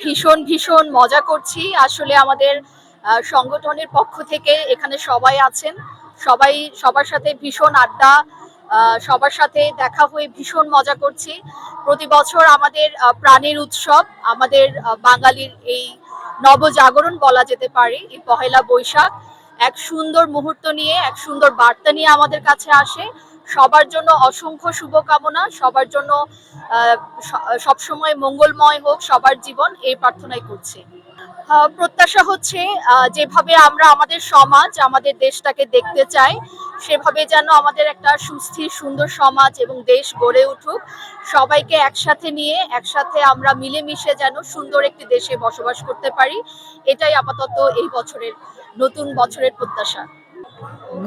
ভীষণ ভীষণ মজা করছি আসলে আমাদের সংগঠনের পক্ষ থেকে এখানে সবাই আছেন। সবাই সবার সাথে ভীষণ আড্ডা, সবার সাথে দেখা হয়ে ভীষণ মজা করছি। প্রতি বছর আমাদের প্রাণের উৎসব, আমাদের বাঙালির এই নবজাগরণ বলা যেতে পারে, এই পহেলা বৈশাখ এক সুন্দর মুহূর্ত নিয়ে, এক সুন্দর বার্তা নিয়ে আমাদের কাছে আসে। সবার জন্য অসংখ্য শুভকামনা, সবার জন্য সবসময় মঙ্গলময় হোক সবার জীবন, এই প্রার্থনাই করছি। প্রত্যাশা হচ্ছে যেভাবে আমরা আমাদের সমাজ, আমাদের দেশটাকে দেখতে চাই, সেভাবে যেন আমাদের একটা সুস্থির সুন্দর সমাজ এবং দেশ গড়ে উঠুক। সবাইকে একসাথে নিয়ে, একসাথে আমরা মিলেমিশে যেন সুন্দর একটি দেশে বসবাস করতে পারি, এটাই আপাতত এই বছরের, নতুন বছরের প্রত্যাশা।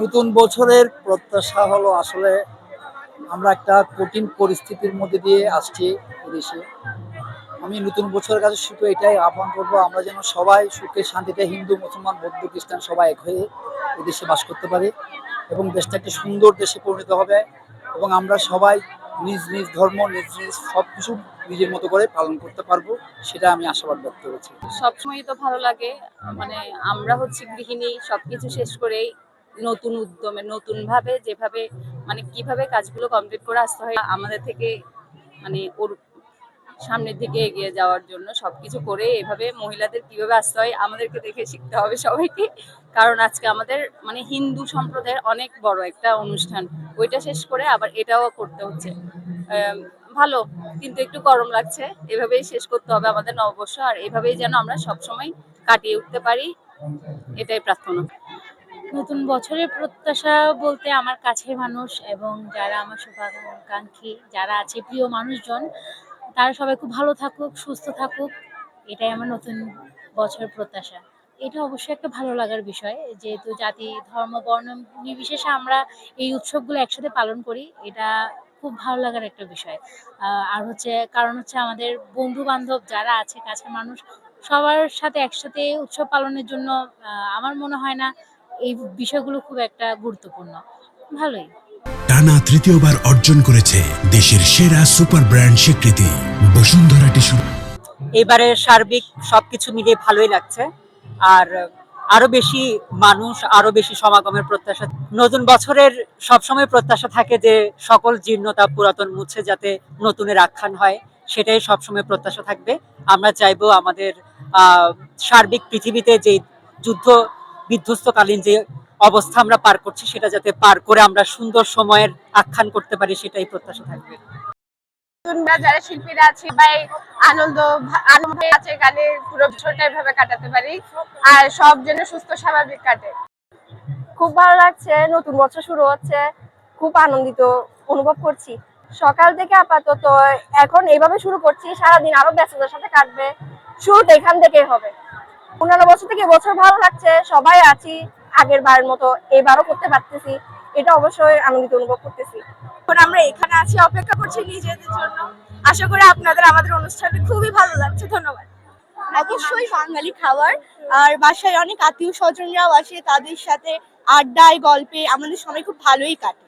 নতুন বছরের প্রত্যাশা হলো আসলে আমরা একটা কঠিন পরিস্থিতির মধ্যে দিয়ে আসছি দেশে। আমি নতুন বছরের কাছে শুধু এটাই আহ্বান করবো, আমরা যেন সবাই সুখে শান্তিতে, হিন্দু মুসলমান বৌদ্ধ খ্রিস্টান সবাই এক হয়ে এই দেশে বাস করতে পারি এবং দেশটা একটা সুন্দর দেশে পরিণত হবে এবং আমরা সবাই নিজ নিজ ধর্ম, নিজ নিজ সব কিছু নিজের মতো করে পালন করতে পারবো, সেটা আমি আশাবাদ ব্যক্ত করছি। সবসময় তো ভালো লাগে, মানে আমরা হচ্ছে গৃহিণী, সবকিছু শেষ করেই নতুন উদ্যমে নতুন ভাবে যেভাবে মানে কিভাবে কাজগুলো কমপ্লিট করে আসতে হয় আমাদের থেকে, মানে ওর সামনের দিকে এগিয়ে যাওয়ার জন্য সবকিছু করে এভাবে মহিলাদের কিভাবে আসতে হয় আমাদেরকে দেখে শিখতে হবে সবাইকে। কারণ আজকে আমাদের মানে হিন্দু সম্প্রদায়ের অনেক বড় একটা অনুষ্ঠান, ওইটা শেষ করে আবার এটাও করতে হচ্ছে। ভালো, কিন্তু একটু গরম লাগছে। এভাবেই শেষ করতে হবে আমাদের নববর্ষ, আর এভাবেই যেন আমরা সবসময় কাটিয়ে উঠতে পারি, এটাই প্রার্থনা। নতুন বছরের প্রত্যাশা বলতে আমার কাছের মানুষ এবং যারা আমার শুভাকাঙ্ক্ষী যারা আছে, প্রিয় মানুষজন, তারা সবাই খুব ভালো থাকুক, সুস্থ থাকুক, এটাই আমার নতুন বছরের প্রত্যাশা। এটা অবশ্যই একটা ভালো লাগার বিষয়, যেহেতু জাতি ধর্ম বর্ণ নির্বিশেষে আমরা এই উৎসবগুলো একসাথে পালন করি, এটা খুব ভালো লাগার একটা বিষয়। আর হচ্ছে কারণ হচ্ছে আমাদের বন্ধু বান্ধব যারা আছে, কাছের মানুষ, সবার সাথে একসাথে উৎসব পালনের জন্য আমার মনে হয় না এই বিষয়গুলো খুব একটা গুরুত্বপূর্ণ। ভালোই। টানা তৃতীয়বার অর্জন করেছে দেশের সেরা সুপার ব্র্যান্ড স্বীকৃতি বসুন্ধরা টিস্যু। এবারে সার্বিক সবকিছু মিলিয়ে ভালোই লাগছে, আর আরো বেশি মানুষ, আরো বেশি সমাগমের প্রত্যাশা। নতুন বছরের সবসময় প্রত্যাশা থাকে যে সকল জীর্ণতা পুরাতন মুছে যাতে নতুনের আখ্যান হয়, সেটাই সবসময় প্রত্যাশা থাকবে। আমরা চাইবো আমাদের সার্বিক পৃথিবীতে যে যুদ্ধ বিধ্বস্তকালীন যে অবস্থা আমরা পার করছি, সেটা যাতে পার করে আমরা সুন্দর সময়ের আখ্যান করতে পারি, সেটাই প্রত্যাশা থাকবে। যারা শিল্পীরা আছে ভাই আনন্দ আছে, গানের পুরো বছরটা এভাবে কাটাতে পারি আর সব যেন সুস্থ স্বাভাবিক কাটে। খুব ভালো লাগছে, নতুন বছর শুরু হচ্ছে, খুব আনন্দিত অনুভব করছি। সকাল থেকে আপাতত এখন এইভাবে শুরু করছি, সারাদিন আরো ব্যস্ততার সাথে কাটবে, শুরুটা এখান থেকেই হবে। 15 বছর থেকে এবছর ভালো লাগছে, সবাই আছি আগের বারের মতো, এবারও করতে পারতেছি, এটা অবশ্যই আনন্দিত অনুভব করতেছি। এখন আমরা এখানে আছি, অপেক্ষা করছি নিজেদের জন্য। আশা করি আপনাদের আমাদের অনুষ্ঠানটা খুবই ভালো লাগছে। ধন্যবাদ। অবশ্যই বাঙালি খাবার, আর বাসায় অনেক আত্মীয় স্বজনরাও আসে, তাদের সাথে আড্ডায় গল্পে আমাদের সময় খুব ভালোই কাটে।